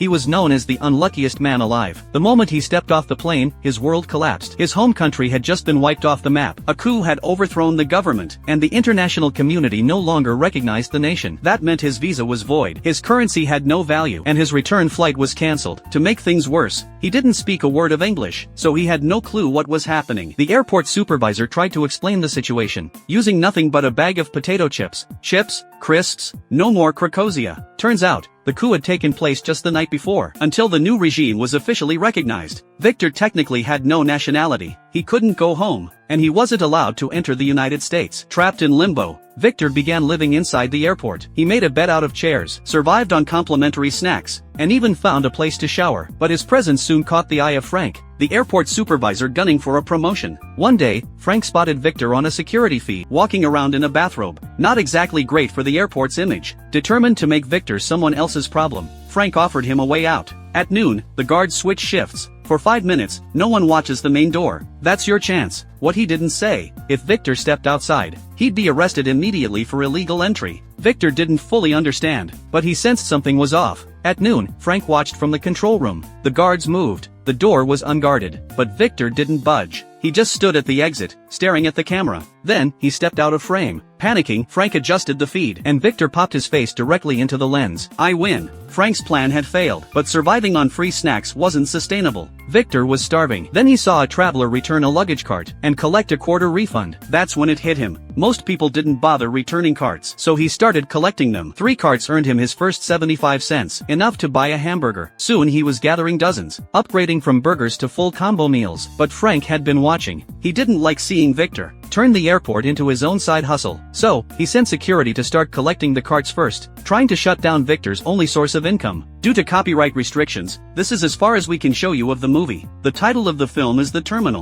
he was known as the unluckiest man alive. The moment he stepped off the plane, his world collapsed. His home country had just been wiped off the map. A coup had overthrown the government, and the international community no longer recognized the nation. That meant his visa was void, his currency had no value, and his return flight was cancelled. To make things worse, he didn't speak a word of English, so he had no clue what was happening. The airport supervisor tried to explain the situation, using nothing but a bag of potato chips, crisps, no more Krakozia. Turns out, the coup had taken place just the night before, until the new regime was officially recognized. Victor technically had no nationality, he couldn't go home, and he wasn't allowed to enter the United States. Trapped in limbo, Victor began living inside the airport. He made a bed out of chairs, survived on complimentary snacks, and even found a place to shower. But his presence soon caught the eye of Frank, the airport supervisor gunning for a promotion. One day, Frank spotted Victor on a security feed, walking around in a bathrobe. Not exactly great for the airport's image. Determined to make Victor someone else's problem, Frank offered him a way out. At noon, the guards switch shifts. For 5 minutes, no one watches the main door. That's your chance. What he didn't say, if Victor stepped outside, he'd be arrested immediately for illegal entry. Victor didn't fully understand, but he sensed something was off. At noon, Frank watched from the control room. The guards moved. The door was unguarded, but Victor didn't budge. He just stood at the exit, staring at the camera. Then, he stepped out of frame. Panicking, Frank adjusted the feed, and Victor popped his face directly into the lens. I win. Frank's plan had failed, but surviving on free snacks wasn't sustainable. Victor was starving. Then he saw a traveler return a luggage cart and collect a quarter refund. That's when it hit him. Most people didn't bother returning carts, so he started collecting them. 3 carts earned him his first 75 cents, enough to buy a hamburger. Soon he was gathering dozens, upgrading from burgers to full combo meals. But Frank had been watching. He didn't like seeing Victor turn the airport into his own side hustle. So, he sent security to start collecting the carts first, trying to shut down Victor's only source of income. Due to copyright restrictions, this is as far as we can show you of the movie. The title of the film is The Terminal.